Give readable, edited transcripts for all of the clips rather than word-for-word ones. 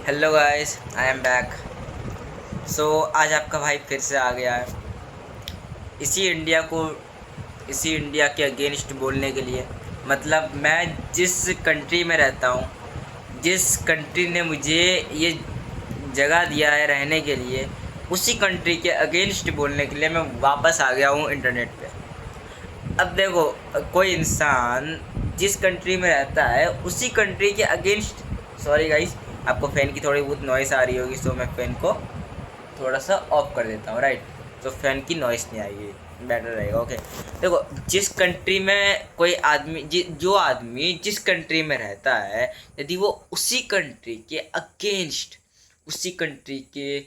Hello guys, I am back. आज आपका भाई फिर से आ गया है इसी इंडिया को इसी इंडिया के अगेंस्ट बोलने के लिए। मतलब मैं जिस कंट्री में रहता हूँ, जिस कंट्री ने मुझे ये जगह दिया है रहने के लिए, उसी कंट्री के अगेंस्ट बोलने के लिए मैं वापस आ गया हूँ इंटरनेट पे। अब देखो, कोई इंसान जिस कंट्री में रहता है उसी कंट्री के अगेंस्ट। सॉरी गाइस, आपको फ़ैन की थोड़ी बहुत नॉइस आ रही होगी, सो मैं फ़ैन को थोड़ा सा ऑफ कर देता हूँ, राइट। तो फ़ैन की नॉइस नहीं आएगी, बेटर रहेगा। ओके, देखो, जिस कंट्री में कोई आदमी जो आदमी जिस कंट्री में रहता है, यदि वो उसी कंट्री के अगेंस्ट, उसी कंट्री के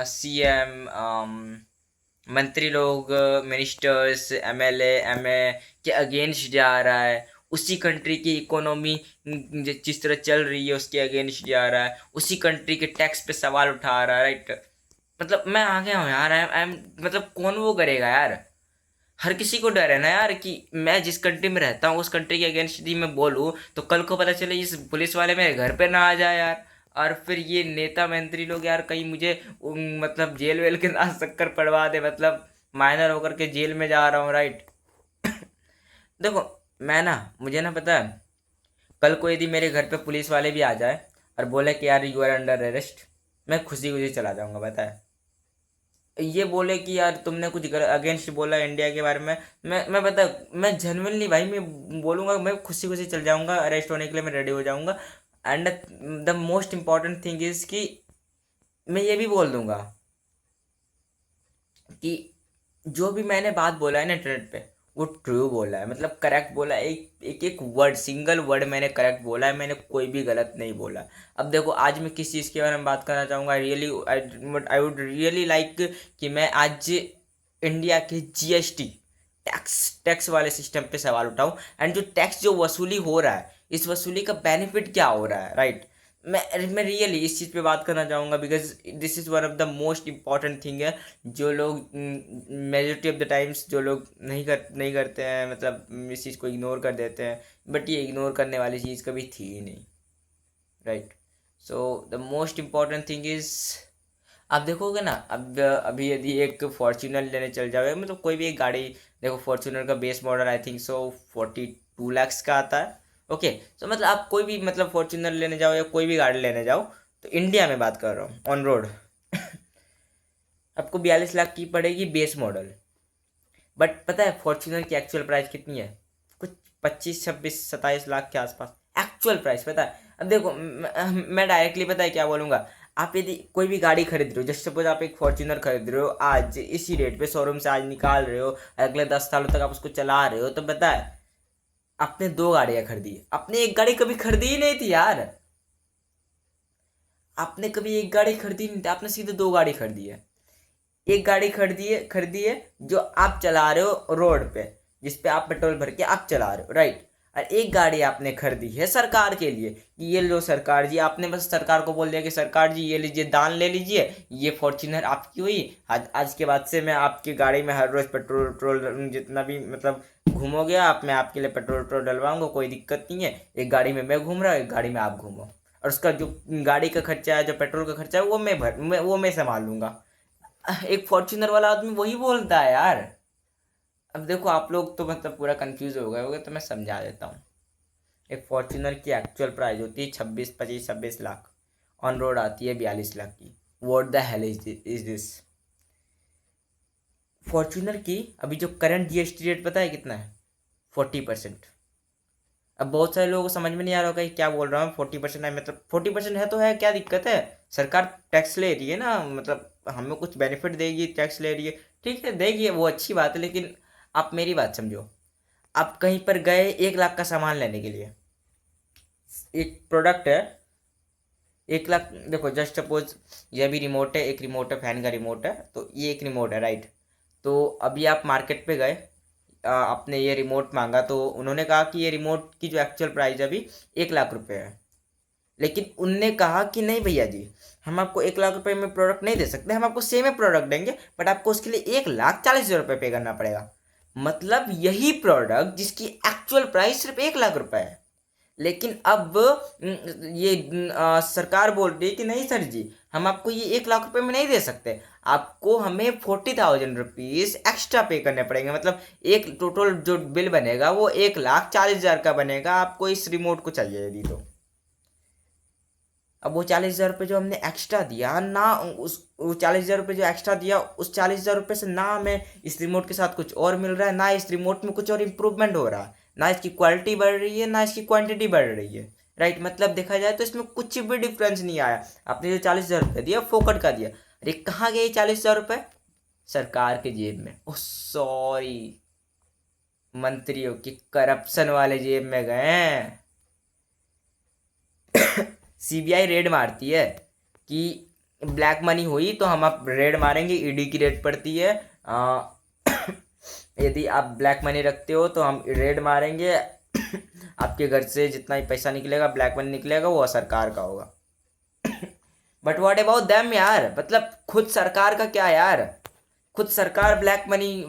सीएम, मंत्री लोग, मिनिस्टर्स, एमएलए, एमए के अगेंस्ट जा रहा है, उसी कंट्री की इकोनॉमी जिस तरह चल रही है उसके अगेंस्ट जा रहा है, उसी कंट्री के टैक्स पे सवाल उठा रहा है, राइट। मतलब मैं आ गया हूँ यार। आई एम मतलब कौन वो करेगा यार। हर किसी को डर है ना यार कि मैं जिस कंट्री में रहता हूँ उस कंट्री के अगेंस्ट यदि मैं बोलूँ तो कल को पता चले इस पुलिस वाले मेरे घर पे ना आ जाए यार। और फिर ये नेता मंत्री लोग यार कहीं मुझे मतलब जेल वेल के ना चक्कर पड़वा दे। मतलब माइनर होकर के जेल में जा रहा हूँ, राइट। देखो, मैं ना मुझे ना पता है, कल को यदि मेरे घर पे पुलिस वाले भी आ जाए और बोले कि यार यू आर अंडर अरेस्ट, मैं खुशी खुशी चला जाऊंगा, पता है। ये बोले कि यार तुमने कुछ अगेंस्ट बोला इंडिया के बारे में, मैं बता, मैं जेन्युइनली भाई मैं बोलूँगा, मैं खुशी खुशी चल जाऊँगा, अरेस्ट होने के लिए मैं रेडी हो जाऊँगा। And the most important thing is कि मैं ये भी बोल दूँगा कि जो भी मैंने बात बोला है ना इंटरनेट पे, वो ट्रू बोला है, मतलब करेक्ट बोला है। एक वर्ड, सिंगल वर्ड मैंने करेक्ट बोला है, मैंने कोई भी गलत नहीं बोला। अब देखो, आज मैं किस चीज़ के बारे में बात करना चाहूँगा। आई वुड रियली लाइक कि मैं आज इंडिया के जीएसटी, टैक्स वाले सिस्टम पे सवाल उठाऊं। एंड जो टैक्स जो वसूली हो रहा है, इस वसूली का बेनिफिट क्या हो रहा है, राइट। मैं रियली इस चीज़ पे बात करना चाहूँगा because this is one of the most important thing है। जो लोग मेजोरिटी ऑफ द टाइम्स जो लोग नहीं करते हैं, मतलब इस चीज़ को इग्नोर कर देते हैं। बट ये इग्नोर करने वाली चीज़ कभी थी ही नहीं, right. So the most important thing is, आप देखोगे ना, अब अभी यदि एक फॉर्च्यूनर लेने चल जाओगे, मतलब कोई भी एक गाड़ी, देखो फॉर्च्यूनर का base model I think so 42 lakhs का आता है। ओके, तो मतलब आप कोई भी मतलब फॉर्च्यूनर लेने जाओ या कोई भी गाड़ी लेने जाओ, तो इंडिया में बात कर रहा हूँ ऑन रोड, आपको 42 लाख की पड़ेगी बेस मॉडल। बट पता है फॉर्च्यूनर की एक्चुअल प्राइस कितनी है? कुछ 25, 26, 27 लाख के आसपास एक्चुअल प्राइस, पता है। अब देखो, मैं डायरेक्टली पता है क्या बोलूँगा। आप यदि कोई भी गाड़ी खरीद रहे हो, जैसे सपोज आप एक फॉर्च्यूनर खरीद रहे हो आज इसी रेट पे, शोरूम से आज निकाल रहे हो, अगले 10 सालों तक आप उसको चला रहे हो, तो पता है आपने 2 गाड़ियाँ खरीदी है, आपने एक गाड़ी कभी खरीदी ही नहीं थी यार। आपने कभी एक गाड़ी खरीदी नहीं थी, आपने सीधे 2 गाड़ी खरीदी है। एक गाड़ी खरीदी है जो आप चला रहे हो रोड पे, जिस पे आप पेट्रोल भर के आप चला रहे हो, राइट। और एक गाड़ी आपने खरीदी है सरकार के लिए कि ये लो सरकार जी, आपने बस सरकार को बोल दिया कि सरकार जी ये लीजिए, दान ले लीजिए, ये फॉर्च्यूनर आपकी हुई। आज के बाद से मैं आपकी गाड़ी में हर रोज़ पेट्रोल पेट्रोल जितना भी मतलब घूमोगे आप, मैं आपके लिए पेट्रोल पेट्रोल डलवाऊंगा, कोई दिक्कत नहीं है। एक गाड़ी में मैं घूम रहा हूँ, एक गाड़ी में आप घूमो, और उसका जो गाड़ी का खर्चा है, जो पेट्रोल का खर्चा है, वो मैं संभाल लूंगा। एक फॉर्च्यूनर वाला आदमी वही बोलता है यार। अब देखो, आप लोग तो मतलब पूरा कंफ्यूज हो गए होगे, तो मैं समझा देता हूँ। एक फॉर्च्यूनर की एक्चुअल प्राइस होती है 26 25 26 लाख, ऑन रोड आती है 42 लाख की। What the hell is this. Fortuner की अभी जो करंट जीएसटी रेट पता है कितना है? 40%। अब बहुत सारे लोगों को समझ में नहीं आ रहा होगा कि क्या बोल रहा हूँ। 40% है, मतलब 40% है तो है, क्या दिक्कत है? सरकार टैक्स ले रही है ना, मतलब हमें कुछ बेनिफिट देगी, टैक्स ले रही है, ठीक है देगी, वो अच्छी बात है। लेकिन आप मेरी बात समझो। आप कहीं पर गए 1 लाख का सामान लेने के लिए, एक प्रोडक्ट है 1 लाख। देखो जस्ट सपोज ये भी रिमोट है, एक रिमोट है, फैन का रिमोट है, तो ये एक रिमोट है, राइट। तो अभी आप मार्केट पे गए, आपने ये रिमोट मांगा, तो उन्होंने कहा कि ये रिमोट की जो एक्चुअल प्राइस है अभी 1 लाख रुपए है। लेकिन उनने कहा कि नहीं भैया जी, हम आपको 1 लाख रुपए में प्रोडक्ट नहीं दे सकते, हम आपको सेम ही प्रोडक्ट देंगे, बट आपको उसके लिए 1,40,000 रुपये पे करना पड़ेगा। मतलब यही प्रोडक्ट जिसकी एक्चुअल प्राइस सिर्फ 1 लाख रुपए है, लेकिन अब ये सरकार बोल रही है कि नहीं सर जी, हम आपको ये 1 लाख रुपए में नहीं दे सकते, आपको हमें 40,000 रुपीज़ एक्स्ट्रा पे करने पड़ेंगे। मतलब एक टोटल जो बिल बनेगा वो 1,40,000 का बनेगा, आपको इस रिमोट को चाहिए यदि तो। अब वो 40,000 रुपये जो हमने एक्स्ट्रा दिया ना, उस वो 40,000 रुपये जो एक्स्ट्रा दिया, उस 40,000 रुपये से ना हमें इस रिमोट के साथ कुछ और मिल रहा है, ना इस रिमोट में कुछ और इम्प्रूवमेंट हो रहा है, ना इसकी क्वालिटी बढ़ रही है, ना इसकी क्वांटिटी बढ़ रही है। राइट, मतलब देखा जाए तो इसमें कुछ भी डिफरेंस नहीं आया। आपने जो 40,000 रुपये दिया फोकट का दिया। अरे कहाँ गए 40,000 रुपये? सरकार के जेब में। ओह सॉरी, मंत्रियों की करप्शन वाले जेब में गए हैं। सीबीआई रेड मारती है कि ब्लैक मनी हुई तो हम आप रेड मारेंगे, ईडी की रेड पड़ती है। यदि आप ब्लैक मनी रखते हो तो हम रेड मारेंगे, आपके घर से जितना ही पैसा निकलेगा, ब्लैक मनी निकलेगा, वो सरकार का होगा। बट व्हाट अबाउट देम यार, मतलब खुद सरकार का क्या यार, खुद सरकार ब्लैक मनी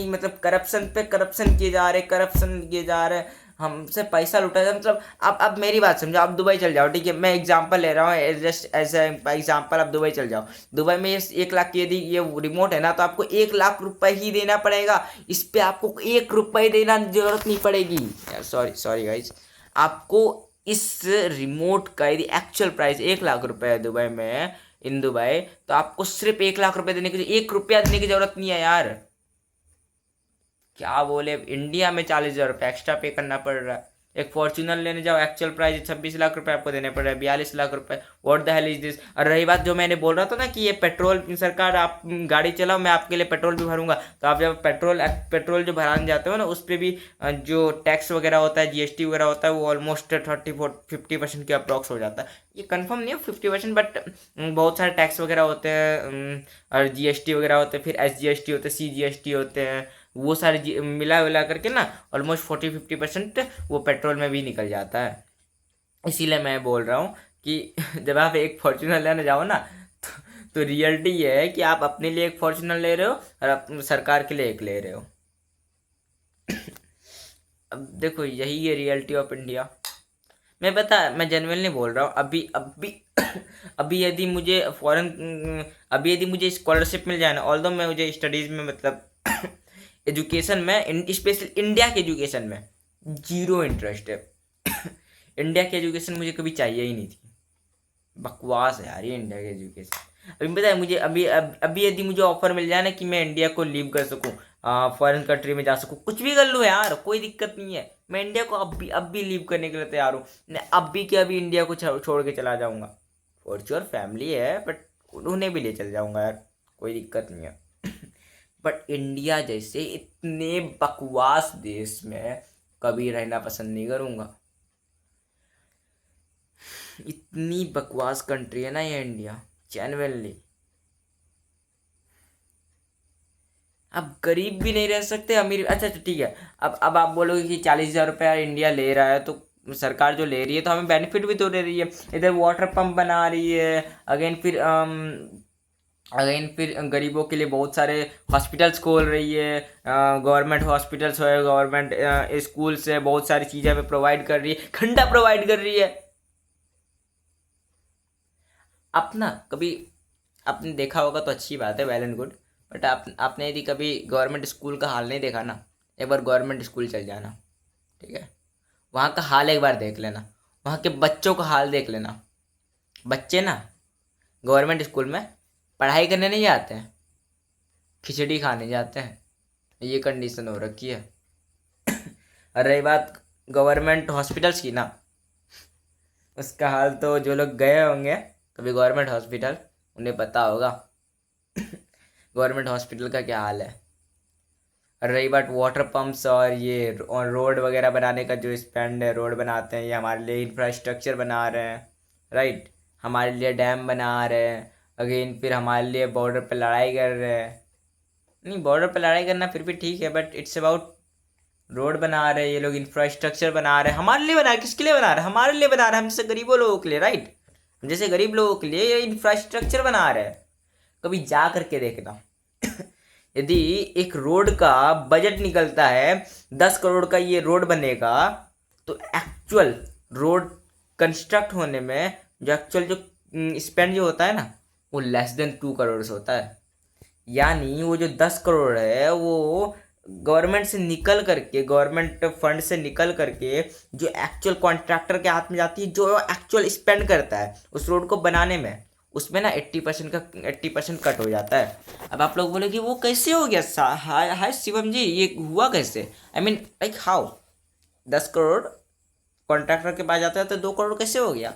मतलब करप्शन पे करप्शन किए जा रहे, करप्शन किए जा रहे, हमसे पैसा लुटा जा। मतलब अब मेरी बात समझो, आप दुबई चल जाओ, ठीक है, मैं एग्जांपल ले रहा हूँ, जस्ट एज एग्जांपल, आप दुबई चल जाओ। दुबई में ये 1 लाख की यदि ये रिमोट है ना, तो आपको 1 लाख रुपए ही देना पड़ेगा। इस पे आपको 1 रुपये देना जरूरत नहीं पड़ेगी। सॉरी सॉरी गाइज, आपको इस रिमोट का यदि एक्चुअल प्राइस 1 लाख रुपए है दुबई में, इन दुबई, तो आपको सिर्फ 1 लाख रुपए देने की, 1 रुपया देने की जरूरत नहीं है यार। क्या बोले, इंडिया में 40,000 रुपये एक्स्ट्रा पे करना पड़ रहा है। एक फॉर्च्यूनर लेने जाओ, एक्चुअल प्राइस 26 लाख रुपए आपको देने पड़ रहे हैं, 42 लाख रुपए। What the hell is this. और रही बात जो मैंने बोल रहा था ना कि ये पेट्रोल, सरकार आप गाड़ी चलाओ, मैं आपके लिए पेट्रोल भी भरूंगा, तो आप जब पेट्रोल जो भराने जाते हो ना, उस पर भी जो टैक्स वगैरह होता है, जीएसटी वगैरह होता है, वो ऑलमोस्ट 30-50% के अप्रॉक्स हो जाता है। ये कंफर्म नहीं है 50%, बट बहुत सारे टैक्स वगैरह होते हैं, और जीएसटी वगैरह होते हैं, फिर एसजीएसटी होते हैं, सीजीएसटी होते हैं, वो सारे मिला विला करके ना ऑलमोस्ट 40-50% वो पेट्रोल में भी निकल जाता है। इसीलिए मैं बोल रहा हूँ कि जब आप एक फॉर्च्यूनर लेने जाओ ना, तो रियलिटी ये है कि आप अपने लिए एक फॉर्च्यूनर ले रहे हो और आप सरकार के लिए एक ले रहे हो। अब देखो, यही है रियलिटी ऑफ इंडिया। मैं जेन्युइनली बोल रहा हूँ, अभी अभी अभी यदि मुझे अभी यदि मुझे स्कॉलरशिप मिल जाए ना, ऑल्दो मैं मुझे स्टडीज़ में मतलब एजुकेशन में, स्पेशल इंडिया के एजुकेशन में जीरो इंटरेस्ट है। इंडिया की एजुकेशन मुझे कभी चाहिए ही नहीं थी, बकवास है यार ये इंडिया की एजुकेशन। अभी पता है मुझे, अभी यदि मुझे ऑफर मिल जाए ना कि मैं इंडिया को लीव कर सकूं, फॉरेन कंट्री में जा सकूं, कुछ भी कर लूँ यार, कोई दिक्कत नहीं है, मैं इंडिया को अब भी लीव करने के लिए तैयार हूँ। मैं अब भी क्या, अभी इंडिया को छोड़ के चला जाऊँगा। फॉर श्योर फैमिली है, बट उन्हें भी ले चल जाऊँगा यार, कोई दिक्कत नहीं है। बट इंडिया जैसे इतने बकवास देश में कभी रहना पसंद नहीं करूँगा। इतनी बकवास कंट्री है ना ये इंडिया, जेन्युइनली। अब गरीब भी नहीं रह सकते, अमीर, अच्छा ठीक है। अब आप बोलोगे कि 40,000 रुपया इंडिया ले रहा है, तो सरकार जो ले रही है तो हमें बेनिफिट भी तो दे रही है। इधर वाटर पंप बना रही है, अगेन फिर गरीबों के लिए बहुत सारे हॉस्पिटल्स खोल रही है, गवर्नमेंट हॉस्पिटल्स है, गवर्नमेंट स्कूल्स है, बहुत सारी चीज़ें हमें प्रोवाइड कर रही है, खंडा प्रोवाइड कर रही है। अपना कभी आपने देखा होगा तो अच्छी बात है, वेल एंड गुड, बट आपने यदि कभी गवर्नमेंट स्कूल का हाल नहीं देखा ना, एक बार गवर्नमेंट स्कूल चल जाना, ठीक है, वहाँ का हाल एक बार देख लेना, वहाँ के बच्चों का हाल देख लेना। बच्चे ना गवर्नमेंट स्कूल में पढ़ाई करने नहीं जाते हैं, खिचड़ी खाने जाते हैं, ये कंडीशन हो रखी है। और रही बात गवर्नमेंट हॉस्पिटल्स की ना, उसका हाल तो जो लोग गए होंगे कभी गवर्नमेंट हॉस्पिटल, उन्हें पता होगा गवर्नमेंट हॉस्पिटल का क्या हाल है। और रही बात वाटर पंप्स और ये रोड वगैरह बनाने का, जो स्पेंड है, रोड बनाते हैं, ये हमारे लिए इंफ्रास्ट्रक्चर बना रहे हैं, राइट, हमारे लिए डैम बना रहे हैं, अगेन फिर हमारे लिए बॉर्डर पर लड़ाई कर रहे हैं। नहीं, बॉर्डर पर लड़ाई करना फिर भी ठीक है, बट इट्स अबाउट रोड बना रहे हैं ये लोग, इंफ्रास्ट्रक्चर बना रहे हैं, हमारे लिए बना रहे हैं। किसके लिए बना रहे हैं? हमारे लिए बना रहे हैं, हम जैसे गरीबों लोगों के लिए, राइट, जैसे गरीब लोगों के लिए ये इंफ्रास्ट्रक्चर बना रहे हैं। कभी जा करके देखना यदि एक रोड का बजट निकलता है 10 करोड़ का, ये रोड बनेगा, तो एक्चुअल रोड कंस्ट्रक्ट होने में जो एक्चुअल जो स्पेंड जो होता है ना, वो लेस देन 2 करोड़ से होता है। यानी वो जो 10 करोड़ है वो गवर्नमेंट से निकल करके, गवर्नमेंट फंड से निकल करके जो एक्चुअल कॉन्ट्रैक्टर के हाथ में जाती है, जो एक्चुअल स्पेंड करता है उस रोड को बनाने में, उसमें ना 80% कट हो जाता है। अब आप लोग बोले कि वो कैसे हो गया? हाय हाय शिवम जी, ये हुआ कैसे? I mean like how 10 crore contractor के पास जाता है तो 2 करोड़ कैसे हो गया?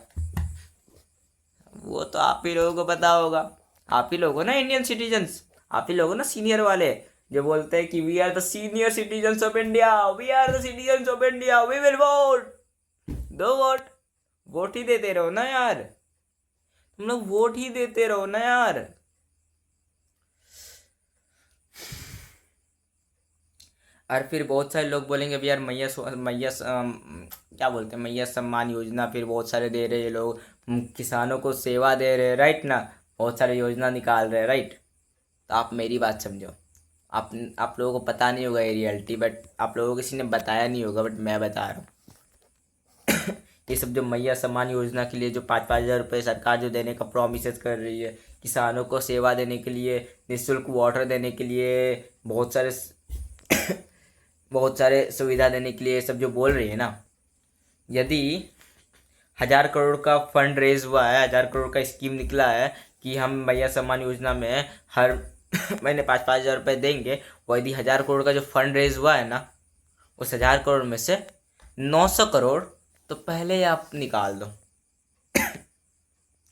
वो तो आप ही लोगों को पता होगा। आप ही लोग हो ना इंडियन सिटीजन्स, आप ही लोग हो ना सीनियर वाले, जो बोलते हैं कि we are the senior citizens of India, we are the citizens of India, we will vote. दो वोट, वोट ही देते रहो ना यार, तुम लोग वोट ही देते रहो ना यार। और फिर बहुत सारे लोग बोलेंगे अभी यार क्या बोलते हैं, मैया सम्मान योजना फिर बहुत सारे दे रहे हैं लोग, किसानों को सेवा दे रहे हैं, राइट ना, बहुत सारे योजना निकाल रहे हैं, राइट। तो आप मेरी बात समझो, आप लोगों को पता नहीं होगा ये रियलिटी, बट आप लोगों को किसी ने बताया नहीं होगा, बट मैं बता रहा हूँ। ये सब जो मैया सम्मान योजना के लिए जो 5-5 हज़ार रुपये सरकार जो देने का प्रोमिस कर रही है, किसानों को सेवा देने के लिए, निःशुल्क वाटर देने के लिए, बहुत सारे सुविधा देने के लिए, सब जो बोल रही है ना, यदि 1,000 करोड़ का फंड रेज हुआ है, 1,000 करोड़ का स्कीम निकला है कि हम मैया सम्मान योजना में हर महीने 5-5 हज़ार रुपये देंगे, वो यदि 1,000 करोड़ का जो फंड रेज हुआ है ना, उस 1,000 करोड़ में से 900 करोड़ तो पहले ही आप निकाल दो।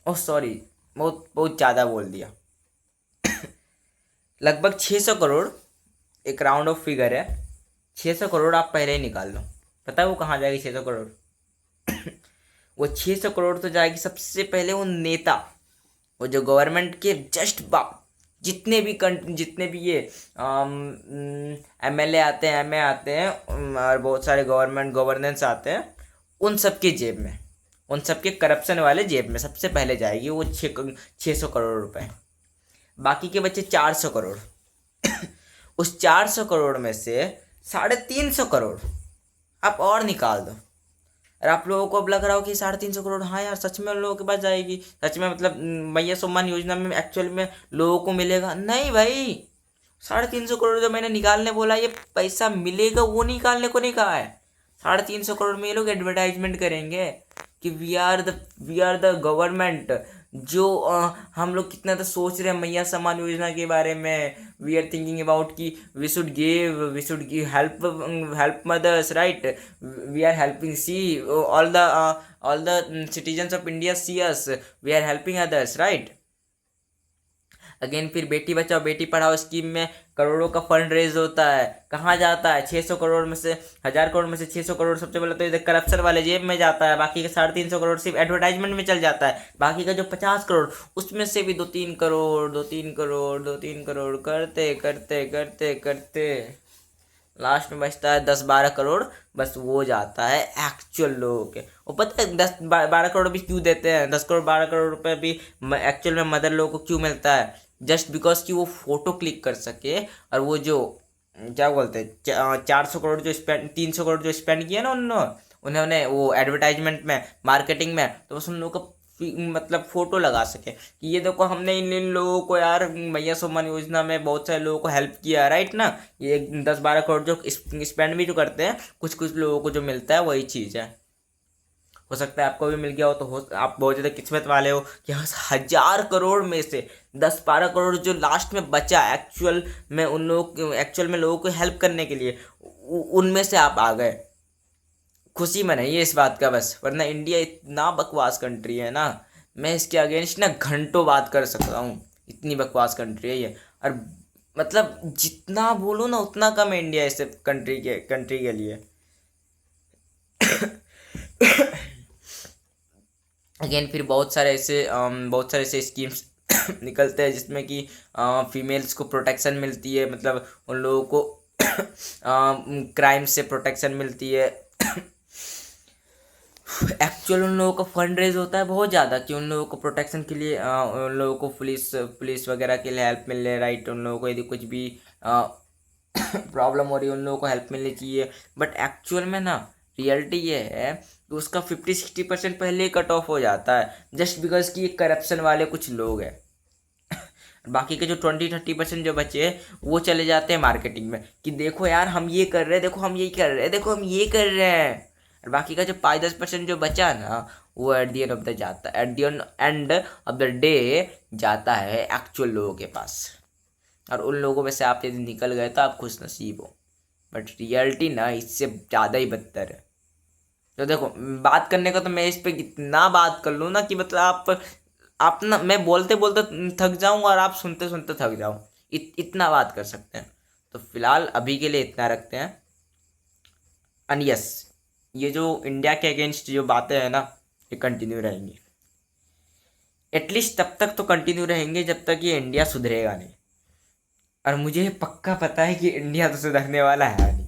ओह सॉरी, बहुत बहुत ज़्यादा बोल दिया। लगभग 600 करोड़ एक राउंड ऑफ फिगर है, 600 करोड़ आप पहले ही निकाल लो। पता है वो कहाँ जाएगी 600 करोड़? वो 600 करोड़ तो जाएगी सबसे पहले वो नेता, वो जो गवर्नमेंट के जस्ट जितने भी ये MLA आते हैं, MA आते हैं, और बहुत सारे गवर्नमेंट गवर्नेंस आते हैं, उन सब के जेब में, उन सब के करप्शन वाले जेब में सबसे पहले जाएगी वो 600 करोड़ रुपए। बाकी के बच्चे 400 करोड़। उस 400 करोड़ में से 350 करोड़ आप और निकाल दो। और आप लोगों को अब लग रहा हो कि 350 करोड़, हाँ यार सच में उन लोगों के पास जाएगी, सच में मतलब मैया सम्मान योजना में एक्चुअल में लोगों को मिलेगा? नहीं भाई, 350 करोड़ जो मैंने निकालने बोला, ये पैसा मिलेगा वो निकालने को नहीं कहा है। 350 करोड़ में ये लोग एडवर्टाइजमेंट करेंगे कि वी आर द गवर्नमेंट, जो हम लोग कितना तो सोच रहे हैं मैया सम्मान योजना के बारे में। वी आर थिंकिंग अबाउट कि we should give help mothers, right. We are helping, see all the citizens of India see us, we are helping others, right. Again फिर बेटी बचाओ बेटी पढ़ाओ स्कीम में करोड़ों का फंड रेज होता है, कहाँ जाता है? 600 करोड़ में से, 1,000 करोड़ में से 600 करोड़ सबसे पहले तो इधर करप्शन वाले जेब में जाता है, बाकी का 350 करोड़ सिर्फ एडवर्टाइजमेंट में चल जाता है। बाकी का जो 50 करोड़, उसमें से भी 2-3 करोड़ 2-3 करोड़ 2-3 करोड़ करते करते करते करते लास्ट में बचता है 10-12 करोड़, बस वो जाता है एक्चुअल लोगों के। और पता है 10-12 करोड़ भी क्यों देते हैं? 10-12 करोड़ रुपए भी एक्चुअल में मदर लोगों को क्यों मिलता है? जस्ट बिकॉज कि वो फोटो क्लिक कर सके, और वो जो क्या बोलते हैं 400 करोड़ जो स्पेंड, 300 करोड़ जो स्पेंड किया ना उन्होंने वो एडवर्टाइजमेंट में, मार्केटिंग में, तो बस उन लोगों का मतलब फोटो लगा सके कि ये देखो हमने इन लोगों को यार मैया सम्मान योजना में बहुत सारे लोगों को हेल्प किया, राइट ना। ये 10-12 करोड़ जो स्पेंड भी जो करते हैं, कुछ कुछ लोगों को जो मिलता है वही चीज़ है। हो सकता है आपको भी मिल गया हो, तो आप बहुत ज़्यादा किस्मत वाले हो कि 1,000 करोड़ में से 10-12 करोड़ जो लास्ट में बचा एक्चुअल में लोगों को हेल्प करने के लिए, उनमें से आप आ गए। खुशी मनाइए इस बात का बस, वरना इंडिया इतना बकवास कंट्री है ना, मैं इसके अगेंस्ट ना घंटों बात कर सकता हूँ, इतनी बकवास कंट्री है ये। और मतलब जितना बोलो ना उतना कम है इंडिया इस कंट्री के लिए। अगेन फिर बहुत सारे ऐसे स्कीम्स निकलते हैं जिसमें कि फीमेल्स को प्रोटेक्शन मिलती है, मतलब उन लोगों को क्राइम से प्रोटेक्शन मिलती है। एक्चुअल उन लोगों का फंड रेज होता है बहुत ज़्यादा कि उन लोगों को प्रोटेक्शन के लिए, उन लोगों को पुलिस वगैरह के लिए हेल्प मिल रही है, राइट। उन लोगों को यदि कुछ भी प्रॉब्लम हो रही है उन लोगों को हेल्प मिलनी चाहिए। बट एक्चुअल में ना रियलिटी ये है कि उसका 50-60% पहले ही कट ऑफ हो जाता है, जस्ट बिकॉज कि करप्शन वाले कुछ लोग हैं। बाकी के जो 20-30% जो बचे हैं वो चले जाते हैं मार्केटिंग में कि देखो यार हम ये कर रहे हैं, देखो हम ये कर रहे हैं, देखो हम ये कर रहे हैं। और बाकी का जो 5-10% जो बचा है ना, वो at the end of the जाता है, at the end of the day जाता है एक्चुअल लोगों के पास। और उन लोगों में से आप यदि निकल गए तो आप खुश नसीब हो। बट रियलिटी ना इससे ज़्यादा ही बदतर है। तो देखो, बात करने का तो मैं इस पे इतना बात कर लूँ ना कि मतलब आप ना, मैं बोलते बोलते थक जाऊँ और आप सुनते सुनते थक जाओ, इतना बात कर सकते हैं। तो फिलहाल अभी के लिए इतना रखते हैं। एंड यस, ये जो इंडिया के अगेंस्ट जो बातें हैं ना, ये कंटिन्यू रहेंगी। एटलीस्ट तब तक तो कंटिन्यू रहेंगे जब तक ये इंडिया सुधरेगा नहीं। और मुझे पक्का पता है कि इंडिया तो सुधरने वाला है नहीं,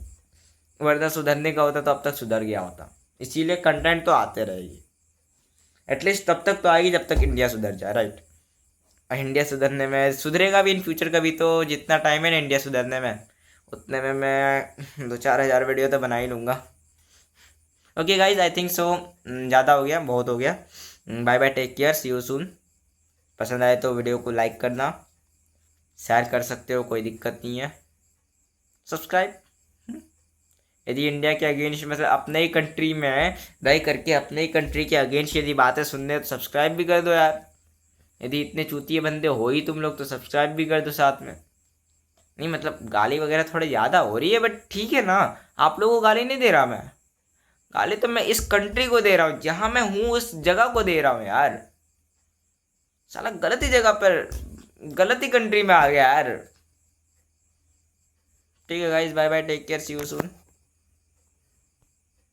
वरना सुधरने का होता तो अब तक सुधर गया होता। इसीलिए कंटेंट तो आते रहेगी, एटलीस्ट तब तक तो आएगी जब तक इंडिया सुधर जाए, राइट। इंडिया सुधरने में सुधरेगा भी इन फ्यूचर कभी, तो जितना टाइम है ना इंडिया सुधरने में, उतने में मैं 2-4 हज़ार वीडियो तो बना ही लूँगा। Okay guys, I think so ज़्यादा हो गया, बहुत हो गया। Bye bye, take care, see you soon. पसंद आए तो वीडियो को लाइक करना, शेयर कर सकते हो, कोई दिक्कत नहीं है। सब्सक्राइब, यदि इंडिया के अगेंस्ट मतलब अपने ही कंट्री में रह करके अपने ही कंट्री के अगेंस्ट यदि बातें सुनने तो सब्सक्राइब भी कर दो यार। यदि इतने चूतिए बंदे हो ही तुम लोग तो सब्सक्राइब भी कर दो साथ में। नहीं मतलब गाली वगैरह थोड़ी ज़्यादा हो रही है, बट ठीक है ना, आप लोगों को गाली नहीं दे रहा मैं। गाली तो मैं इस कंट्री को दे रहा हूँ, जहाँ मैं हूँ उस जगह को दे रहा हूँ यार। साला गलत ही जगह पर, गलत ही कंट्री में आ गया यार। ठीक है guys, bye bye, take care, see you soon.